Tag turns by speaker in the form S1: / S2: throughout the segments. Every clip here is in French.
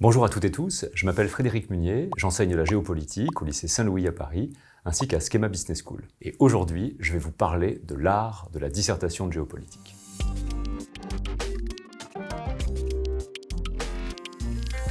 S1: Bonjour à toutes et tous, je m'appelle Frédéric Munier, j'enseigne la géopolitique au lycée Saint-Louis à Paris, ainsi qu'à Schema Business School. Et aujourd'hui, je vais vous parler de l'art de la dissertation de géopolitique.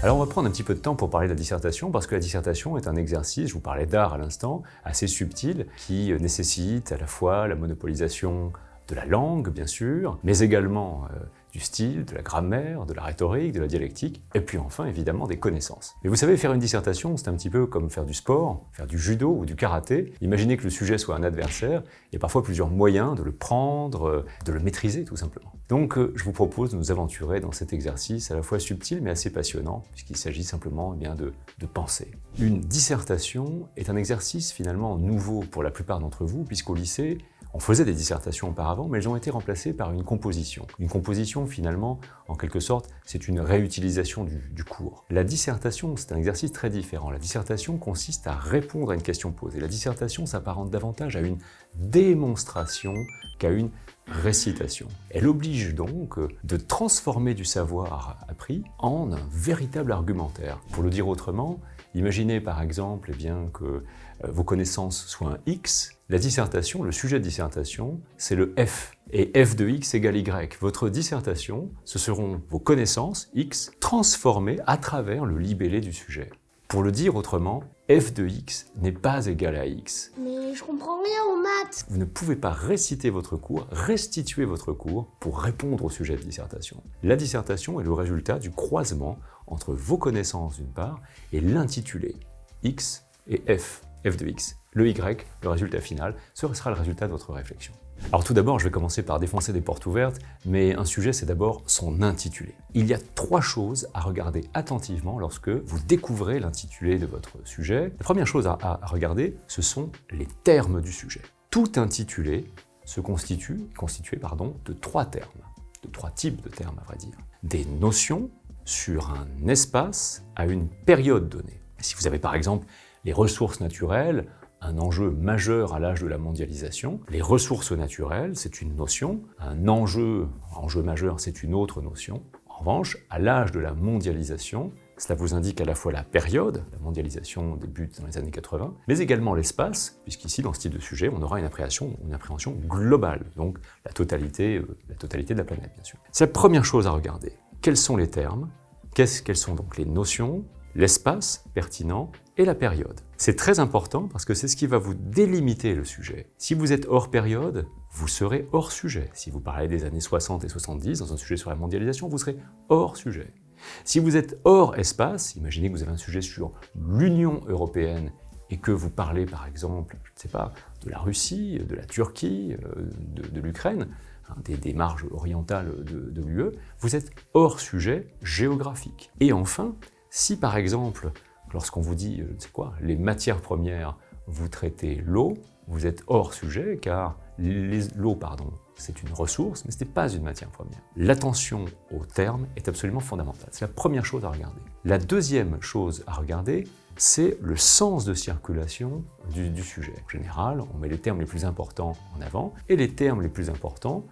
S1: Alors on va prendre un petit peu de temps pour parler de la dissertation, parce que la dissertation est un exercice, je vous parlais d'art à l'instant, assez subtil, qui nécessite à la fois la monopolisation de la langue, bien sûr, mais également du style, de la grammaire, de la rhétorique, de la dialectique, et puis enfin, évidemment, des connaissances. Et vous savez, faire une dissertation, c'est un petit peu comme faire du sport, faire du judo ou du karaté. Imaginez que le sujet soit un adversaire, il y a parfois plusieurs moyens de le prendre, de le maîtriser, tout simplement. Donc, je vous propose de nous aventurer dans cet exercice à la fois subtil, mais assez passionnant, puisqu'il s'agit simplement de penser. Une dissertation est un exercice finalement nouveau pour la plupart d'entre vous, puisqu'au lycée, on faisait des dissertations auparavant, mais elles ont été remplacées par une composition. Une composition, finalement, en quelque sorte, c'est une réutilisation du cours. La dissertation, c'est un exercice très différent. La dissertation consiste à répondre à une question posée. La dissertation s'apparente davantage à une démonstration qu'à une récitation. Elle oblige donc de transformer du savoir appris en un véritable argumentaire. Pour le dire autrement, imaginez par exemple que vos connaissances soient un X. La dissertation, le sujet de dissertation, c'est le F. Et F de X égale Y. Votre dissertation, ce seront vos connaissances, X, transformées à travers le libellé du sujet. Pour le dire autrement, F de X n'est pas égal à X.
S2: Mais je comprends rien aux maths.
S1: Vous ne pouvez pas réciter votre cours, restituer votre cours pour répondre au sujet de dissertation. La dissertation est le résultat du croisement entre vos connaissances d'une part et l'intitulé X et F de X. Le Y, le résultat final, ce sera le résultat de votre réflexion. Alors tout d'abord, je vais commencer par défoncer des portes ouvertes, mais un sujet, c'est d'abord son intitulé. Il y a 3 choses à regarder attentivement lorsque vous découvrez l'intitulé de votre sujet. La première chose à regarder, ce sont les termes du sujet. Tout intitulé se constitué de 3 termes, de 3 types de termes à vrai dire. Des notions sur un espace à une période donnée. Si vous avez par exemple les ressources naturelles, un enjeu majeur à l'âge de la mondialisation. Les ressources naturelles, c'est une notion. Un enjeu majeur, c'est une autre notion. En revanche, à l'âge de la mondialisation, cela vous indique à la fois la période, la mondialisation débute dans les années 80, mais également l'espace, puisqu'ici, dans ce type de sujet, on aura une appréhension globale, donc la totalité de la planète, bien sûr. C'est la première chose à regarder. Quels sont les termes? Quelles sont donc les notions, l'espace pertinent et la période? C'est très important parce que c'est ce qui va vous délimiter le sujet. Si vous êtes hors période, vous serez hors sujet. Si vous parlez des années 60 et 70 dans un sujet sur la mondialisation, vous serez hors sujet. Si vous êtes hors espace, imaginez que vous avez un sujet sur l'Union européenne et que vous parlez par exemple, je ne sais pas, de la Russie, de la Turquie, de l'Ukraine, des marges orientales de l'UE, vous êtes hors sujet géographique. Et enfin, si par exemple, lorsqu'on vous dit, je ne sais quoi, les matières premières, vous traitez l'eau, vous êtes hors sujet car l'eau, c'est une ressource, mais ce n'est pas une matière première. L'attention aux termes est absolument fondamentale. C'est la première chose à regarder. La deuxième chose à regarder, c'est le sens de circulation du sujet. En général, on met les termes les plus importants en avant, et les termes les plus importants,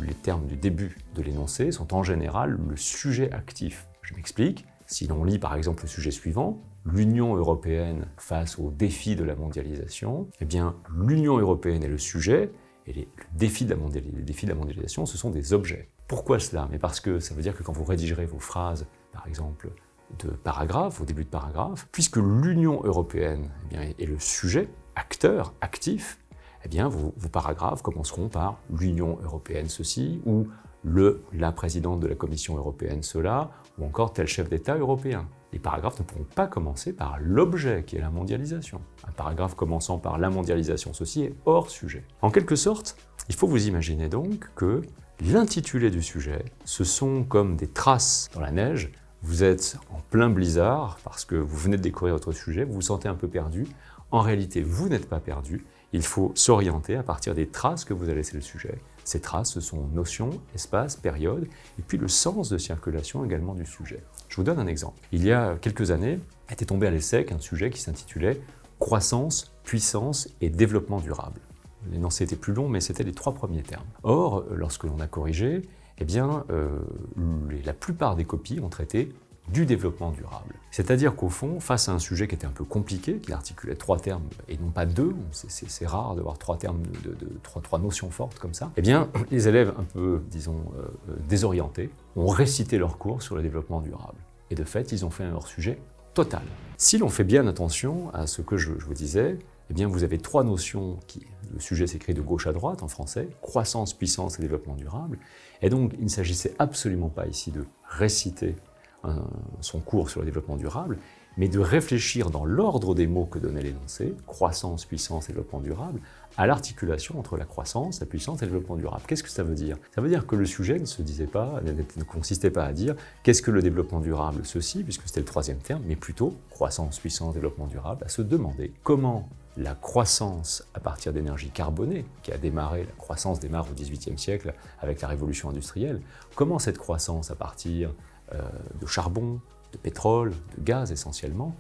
S1: les termes du début de l'énoncé, sont en général le sujet actif. Je m'explique. Si l'on lit par exemple le sujet suivant, l'Union européenne face aux défis de la mondialisation, eh bien l'Union européenne est le sujet, et les défis de la mondialisation, ce sont des objets. Pourquoi cela? Mais parce que ça veut dire que quand vous rédigerez vos phrases, par exemple, de paragraphes, au début de paragraphe, puisque l'Union européenne est le sujet, acteur, actif, eh bien vos paragraphes commenceront par l'Union européenne ceci, ou la présidente de la Commission européenne cela, ou encore tel chef d'État européen. Les paragraphes ne pourront pas commencer par l'objet qui est la mondialisation. Un paragraphe commençant par la mondialisation ceci est hors sujet. En quelque sorte, il faut vous imaginer donc que l'intitulé du sujet, ce sont comme des traces dans la neige. Vous êtes en plein blizzard parce que vous venez de découvrir votre sujet, vous vous sentez un peu perdu. En réalité, vous n'êtes pas perdu. Il faut s'orienter à partir des traces que vous a laissé le sujet. Ces traces, ce sont notions, espace, période, et puis le sens de circulation également du sujet. Je vous donne un exemple. Il y a quelques années, était tombé à l'ESSEC un sujet qui s'intitulait « Croissance, puissance et développement durable ». L'énoncé était plus long, mais c'était les 3 premiers termes. Or, lorsque l'on a corrigé, la plupart des copies ont traité du développement durable. C'est-à-dire qu'au fond, face à un sujet qui était un peu compliqué, qui articulait 3 termes et non pas 2, c'est rare d'avoir 3 termes, trois notions fortes comme ça, eh bien, les élèves un peu, disons, désorientés ont récité leur cours sur le développement durable. Et de fait, ils ont fait un hors-sujet total. Si l'on fait bien attention à ce que je vous disais, eh bien, vous avez 3 notions le sujet s'écrit de gauche à droite en français, croissance, puissance et développement durable. Et donc, il ne s'agissait absolument pas ici de réciter son cours sur le développement durable, mais de réfléchir dans l'ordre des mots que donnait l'énoncé, croissance, puissance et développement durable, à l'articulation entre la croissance, la puissance et le développement durable. Qu'est-ce que ça veut dire? Ça veut dire que le sujet ne consistait pas à dire qu'est-ce que le développement durable, ceci, puisque c'était le 3e terme, mais plutôt croissance, puissance, développement durable, à se demander comment la croissance à partir d'énergie carbonée, la croissance démarre au XVIIIe siècle avec la révolution industrielle, comment cette croissance à partir de charbon, de pétrole, de gaz essentiellement,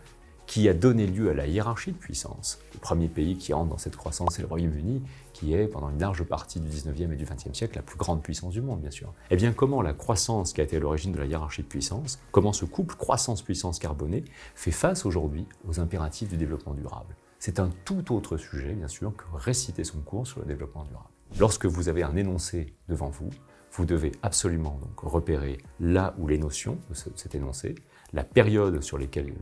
S1: qui a donné lieu à la hiérarchie de puissance. Le premier pays qui entre dans cette croissance, c'est le Royaume-Uni, qui est, pendant une large partie du XIXe et du XXe siècle, la plus grande puissance du monde, bien sûr. Eh bien, comment la croissance qui a été à l'origine de la hiérarchie de puissance, comment ce couple croissance-puissance carbonée fait face aujourd'hui aux impératifs du développement durable? C'est un tout autre sujet, bien sûr, que réciter son cours sur le développement durable. Lorsque vous avez un énoncé devant vous, vous devez absolument donc repérer là où les notions de cet énoncé, la période sur lequel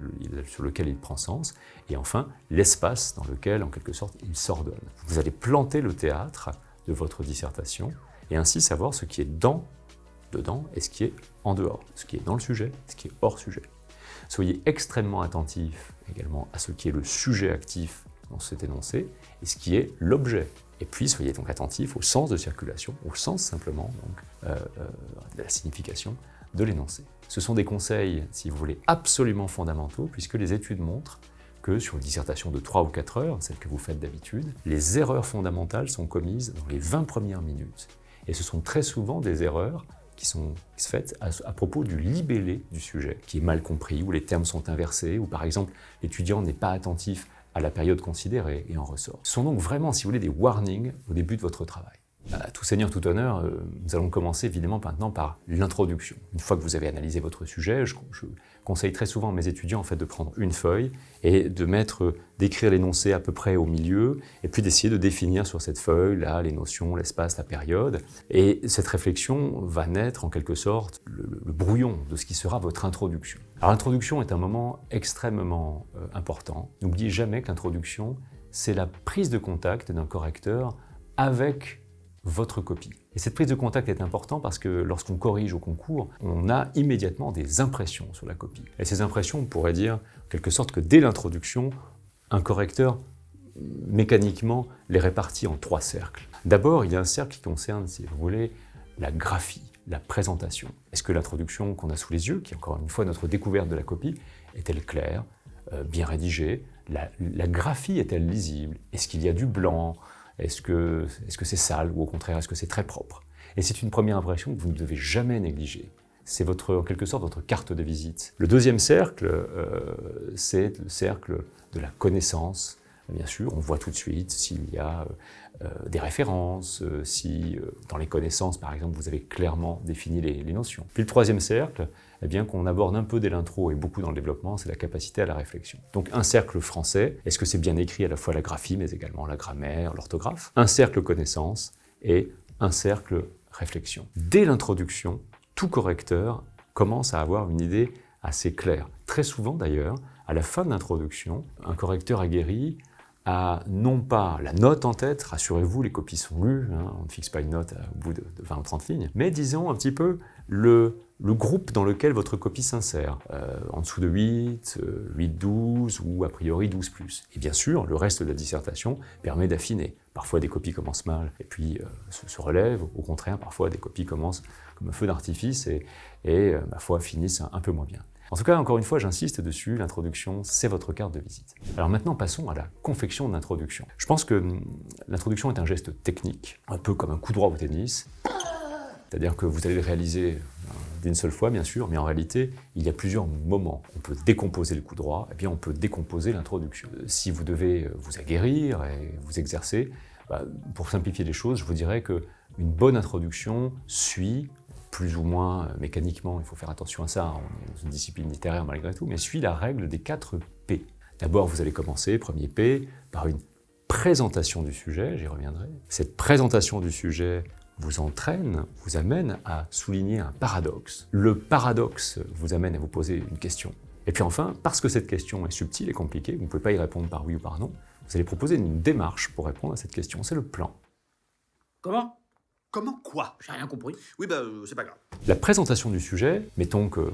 S1: il prend sens, et enfin l'espace dans lequel, en quelque sorte, il s'ordonne. Vous allez planter le théâtre de votre dissertation, et ainsi savoir ce qui est dedans, et ce qui est en dehors, ce qui est dans le sujet, ce qui est hors sujet. Soyez extrêmement attentifs également à ce qui est le sujet actif dans cet énoncé, et ce qui est l'objet. Et puis, soyez donc attentifs au sens de circulation, au sens simplement donc, de la signification de l'énoncé. Ce sont des conseils, si vous voulez, absolument fondamentaux, puisque les études montrent que sur une dissertation de 3 ou 4 heures, celle que vous faites d'habitude, les erreurs fondamentales sont commises dans les 20 premières minutes. Et ce sont très souvent des erreurs qui sont faites à propos du libellé du sujet, qui est mal compris, où les termes sont inversés, où par exemple l'étudiant n'est pas attentif à la période considérée et en ressort. Ce sont donc vraiment, si vous voulez, des warnings au début de votre travail. Tout seigneur, tout honneur, nous allons commencer évidemment maintenant par l'introduction. Une fois que vous avez analysé votre sujet, je conseille très souvent à mes étudiants en fait, de prendre une feuille et d'écrire l'énoncé à peu près au milieu, et puis d'essayer de définir sur cette feuille là les notions, l'espace, la période. Et cette réflexion va naître en quelque sorte le brouillon de ce qui sera votre introduction. Alors l'introduction est un moment extrêmement important. N'oubliez jamais que l'introduction, c'est la prise de contact d'un correcteur avec votre copie. Et cette prise de contact est importante parce que lorsqu'on corrige au concours, on a immédiatement des impressions sur la copie. Et ces impressions, on pourrait dire, en quelque sorte, que dès l'introduction, un correcteur, mécaniquement, les répartit en 3 cercles. D'abord, il y a un cercle qui concerne, si vous voulez, la graphie, la présentation. Est-ce que l'introduction qu'on a sous les yeux, qui est encore une fois notre découverte de la copie, est-elle claire, bien rédigée? La graphie est-elle lisible? Est-ce qu'il y a du blanc? Est-ce que c'est sale ou au contraire, est-ce que c'est très propre? Et c'est une première impression que vous ne devez jamais négliger. C'est en quelque sorte votre carte de visite. Le deuxième cercle, c'est le cercle de la connaissance. Bien sûr, on voit tout de suite s'il y a des références, si dans les connaissances, par exemple, vous avez clairement défini les notions. Puis le troisième cercle, eh bien, qu'on aborde un peu dès l'intro et beaucoup dans le développement, c'est la capacité à la réflexion. Donc un cercle français, est-ce que c'est bien écrit à la fois la graphie, mais également la grammaire, l'orthographe? Un cercle connaissance et un cercle réflexion. Dès l'introduction, tout correcteur commence à avoir une idée assez claire. Très souvent d'ailleurs, à la fin de l'introduction, un correcteur aguerri a non pas la note en tête, rassurez-vous, les copies sont lues, on ne fixe pas une note au bout de 20 ou 30 lignes, mais disons un petit peu le groupe dans lequel votre copie s'insère, en dessous de 8, 8-12 ou a priori 12+. Et bien sûr, le reste de la dissertation permet d'affiner. Parfois des copies commencent mal et puis se relèvent, au contraire, parfois des copies commencent comme un feu d'artifice et ma foi finissent un peu moins bien. En tout cas, encore une fois, j'insiste dessus, l'introduction, c'est votre carte de visite. Alors maintenant, passons à la confection de l'introduction. Je pense que l'introduction est un geste technique, un peu comme un coup droit au tennis. C'est-à-dire que vous allez le réaliser d'une seule fois, bien sûr, mais en réalité, il y a plusieurs moments. On peut décomposer le coup droit, et bien on peut décomposer l'introduction. Si vous devez vous aguerrir et vous exercer, pour simplifier les choses, je vous dirais qu'une bonne introduction suit plus ou moins mécaniquement, il faut faire attention à ça, on est dans une discipline littéraire malgré tout, mais suit la règle des 4 P. D'abord, vous allez commencer, premier P, par une présentation du sujet, j'y reviendrai. Cette présentation du sujet vous entraîne, vous amène à souligner un paradoxe. Le paradoxe vous amène à vous poser une question. Et puis enfin, parce que cette question est subtile et compliquée, vous ne pouvez pas y répondre par oui ou par non, vous allez proposer une démarche pour répondre à cette question, c'est le plan.
S3: Comment?
S4: Comment quoi?
S3: J'ai rien compris.
S4: Oui, c'est pas grave.
S1: La présentation du sujet, mettons que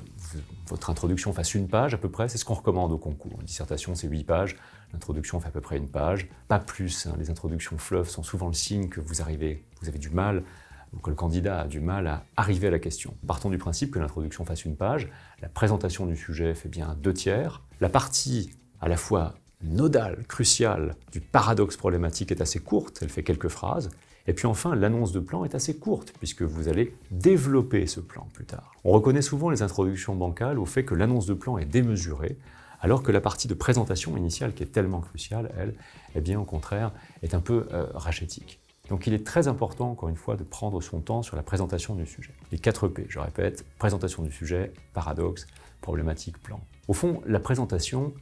S1: votre introduction fasse 1 page à peu près, c'est ce qu'on recommande au concours. Une dissertation, c'est 8 pages, l'introduction fait à peu près 1 page, pas plus. Les introductions fleuves sont souvent le signe que vous avez du mal, ou que le candidat a du mal à arriver à la question. Partons du principe que l'introduction fasse 1 page, la présentation du sujet fait bien 2/3, la partie à la fois nodale, cruciale, du paradoxe problématique est assez courte, elle fait quelques phrases, et puis enfin, l'annonce de plan est assez courte, puisque vous allez développer ce plan plus tard. On reconnaît souvent les introductions bancales au fait que l'annonce de plan est démesurée, alors que la partie de présentation initiale, qui est tellement cruciale, elle, eh bien au contraire, est un peu rachétique. Donc il est très important, encore une fois, de prendre son temps sur la présentation du sujet. Les 4 P, je répète, présentation du sujet, paradoxe, problématique, plan. Au fond, la présentation,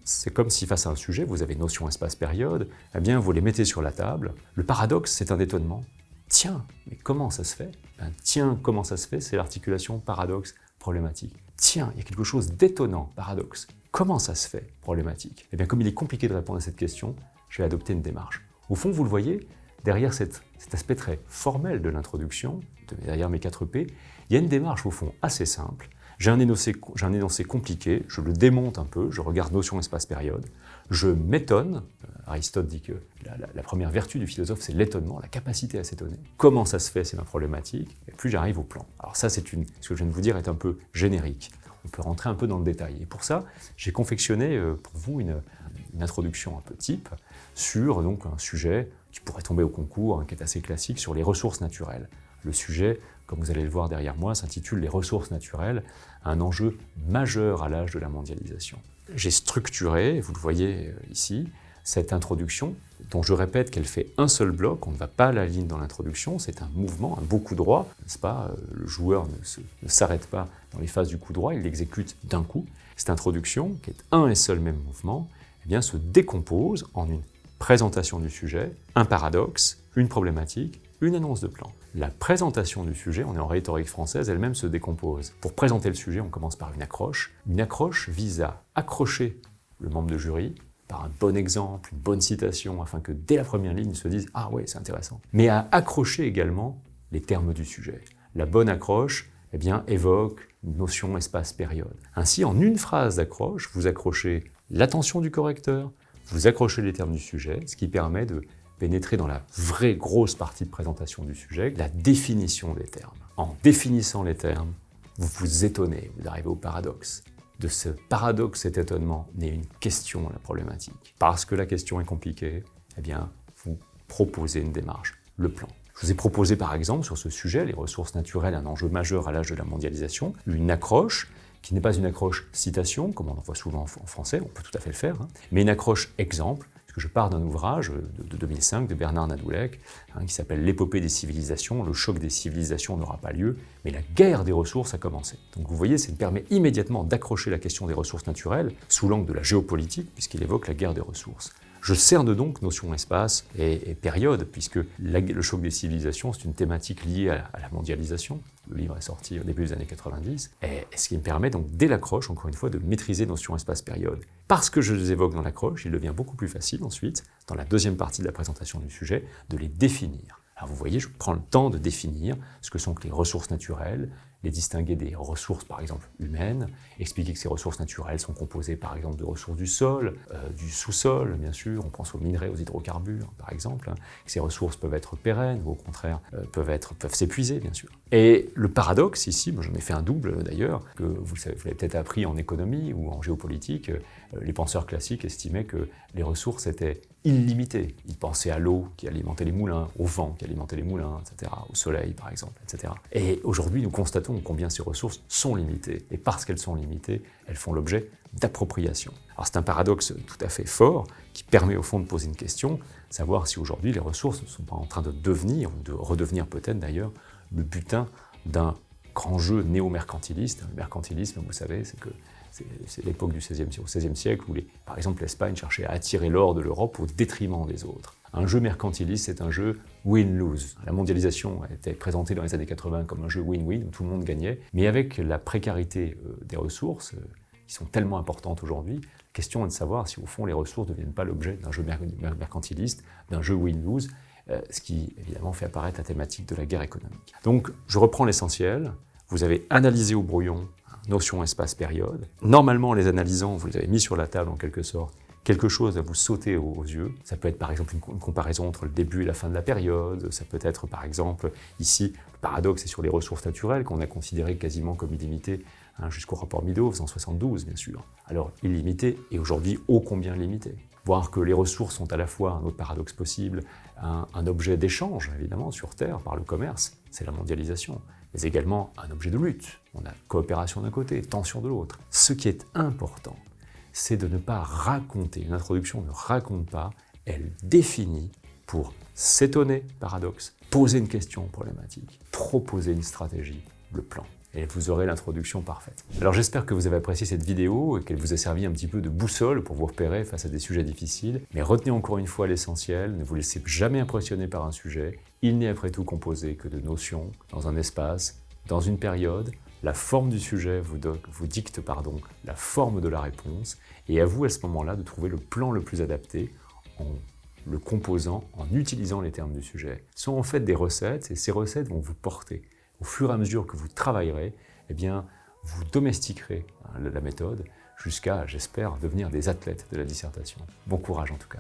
S1: c'est comme si face à un sujet, vous avez notion, espace, période, eh bien vous les mettez sur la table. Le paradoxe, c'est un étonnement. Tiens, mais comment ça se fait? Tiens, comment ça se fait? C'est l'articulation paradoxe, problématique. Tiens, il y a quelque chose d'étonnant, paradoxe. Comment ça se fait? Problématique. Eh bien comme il est compliqué de répondre à cette question, je vais adopter une démarche. Au fond, vous le voyez, derrière cet aspect très formel de l'introduction, derrière mes 4 P, il y a une démarche au fond assez simple. J'ai un énoncé compliqué, je le démonte un peu, je regarde notion, espace, période, je m'étonne. Aristote dit que la première vertu du philosophe, c'est l'étonnement, la capacité à s'étonner. Comment ça se fait, c'est ma problématique, et puis j'arrive au plan. Alors ça, ce que je viens de vous dire est un peu générique. On peut rentrer un peu dans le détail. Et pour ça, j'ai confectionné pour vous une introduction un peu type sur donc, un sujet qui pourrait tomber au concours, qui est assez classique, sur les ressources naturelles. Le sujet, comme vous allez le voir derrière moi, s'intitule « Les ressources naturelles », un enjeu majeur à l'âge de la mondialisation. J'ai structuré, vous le voyez ici, cette introduction, dont je répète qu'elle fait un seul bloc, on ne va pas à la ligne dans l'introduction, c'est un mouvement, un beau coup droit, n'est-ce pas? Le joueur ne s'arrête pas dans les phases du coup droit, il l'exécute d'un coup. Cette introduction, qui est un et seul même mouvement, eh bien, se décompose en une présentation du sujet, un paradoxe, une problématique, une annonce de plan. La présentation du sujet, on est en rhétorique française, elle-même se décompose. Pour présenter le sujet, on commence par une accroche. Une accroche vise à accrocher le membre de jury par un bon exemple, une bonne citation, afin que dès la première ligne, ils se disent « Ah ouais, c'est intéressant ». Mais à accrocher également les termes du sujet. La bonne accroche, eh bien, évoque une notion espace-période. Ainsi, en une phrase d'accroche, vous accrochez l'attention du correcteur, vous accrochez les termes du sujet, ce qui permet de pénétrer dans la vraie grosse partie de présentation du sujet, la définition des termes. En définissant les termes, vous vous étonnez, vous arrivez au paradoxe. De ce paradoxe, cet étonnement, naît une question à la problématique. Parce que la question est compliquée, eh bien, vous proposez une démarche, le plan. Je vous ai proposé par exemple sur ce sujet, les ressources naturelles, un enjeu majeur à l'âge de la mondialisation, une accroche qui n'est pas une accroche citation, comme on en voit souvent en français, on peut tout à fait le faire, mais une accroche exemple, parce que je pars d'un ouvrage de 2005 de Bernard Nadoulek, qui s'appelle « L'épopée des civilisations, le choc des civilisations n'aura pas lieu, mais la guerre des ressources a commencé ». Donc vous voyez, ça me permet immédiatement d'accrocher la question des ressources naturelles sous l'angle de la géopolitique, puisqu'il évoque la guerre des ressources. Je cerne donc notion espace et période, puisque le choc des civilisations, c'est une thématique liée à la mondialisation. Le livre est sorti au début des années 90, et ce qui me permet donc, dès l'accroche, encore une fois, de maîtriser notion espace-période. Parce que je les évoque dans l'accroche, il devient beaucoup plus facile ensuite, dans la deuxième partie de la présentation du sujet, de les définir. Alors vous voyez, je prends le temps de définir ce que sont les ressources naturelles, les distinguer des ressources, par exemple, humaines, expliquer que ces ressources naturelles sont composées, par exemple, de ressources du sol, du sous-sol, bien sûr, on pense aux minerais, aux hydrocarbures, par exemple, que ces ressources peuvent être pérennes, ou au contraire, peuvent s'épuiser, bien sûr. Et le paradoxe, ici, moi j'en ai fait un double, d'ailleurs, que vous l'avez peut-être appris en économie ou en géopolitique, les penseurs classiques estimaient que les ressources étaient illimitées. Ils pensaient à l'eau qui alimentait les moulins, au vent qui alimentait les moulins, etc., au soleil, par exemple, etc. Et aujourd'hui, nous constatons combien ces ressources sont limitées. Et parce qu'elles sont limitées, elles font l'objet d'appropriation. Alors c'est un paradoxe tout à fait fort qui permet au fond de poser une question, savoir si aujourd'hui les ressources ne sont pas en train de devenir, ou de redevenir peut-être d'ailleurs, le butin d'un grand jeu néo-mercantiliste. Le mercantilisme, vous savez, c'est l'époque du XVIe siècle où, par exemple, l'Espagne cherchait à attirer l'or de l'Europe au détriment des autres. Un jeu mercantiliste, c'est un jeu win-lose. La mondialisation a été présentée dans les années 80 comme un jeu win-win, où tout le monde gagnait. Mais avec la précarité des ressources, qui sont tellement importantes aujourd'hui, la question est de savoir si, au fond, les ressources ne deviennent pas l'objet d'un jeu mercantiliste, d'un jeu win-lose, ce qui, évidemment, fait apparaître la thématique de la guerre économique. Donc, je reprends l'essentiel. Vous avez analysé au brouillon notion espace-période. Normalement, en les analysant, vous les avez mis sur la table en quelque sorte, quelque chose à vous sauter aux yeux. Ça peut être par exemple une comparaison entre le début et la fin de la période. Ça peut être par exemple, ici, le paradoxe est sur les ressources naturelles qu'on a considérées quasiment comme illimitées jusqu'au rapport Meadows en 1972, bien sûr. Alors, illimité et aujourd'hui ô combien limité. Voir que les ressources sont à la fois, un autre paradoxe possible, un objet d'échange, évidemment, sur Terre, par le commerce, c'est la mondialisation, mais également un objet de lutte. On a coopération d'un côté, tension de l'autre. Ce qui est important, c'est de ne pas raconter. Une introduction ne raconte pas, elle définit pour s'étonner, paradoxe, poser une question problématique, proposer une stratégie, le plan. Et vous aurez l'introduction parfaite. Alors j'espère que vous avez apprécié cette vidéo et qu'elle vous a servi un petit peu de boussole pour vous repérer face à des sujets difficiles. Mais retenez encore une fois l'essentiel, ne vous laissez jamais impressionner par un sujet. Il n'est après tout composé que de notions, dans un espace, dans une période. La forme du sujet vous dicte la forme de la réponse. Et à vous à ce moment-là de trouver le plan le plus adapté en le composant, en utilisant les termes du sujet. Ce sont en fait des recettes et ces recettes vont vous porter. Au fur et à mesure que vous travaillerez, eh bien, vous domestiquerez la méthode jusqu'à, j'espère, devenir des athlètes de la dissertation. Bon courage en tout cas.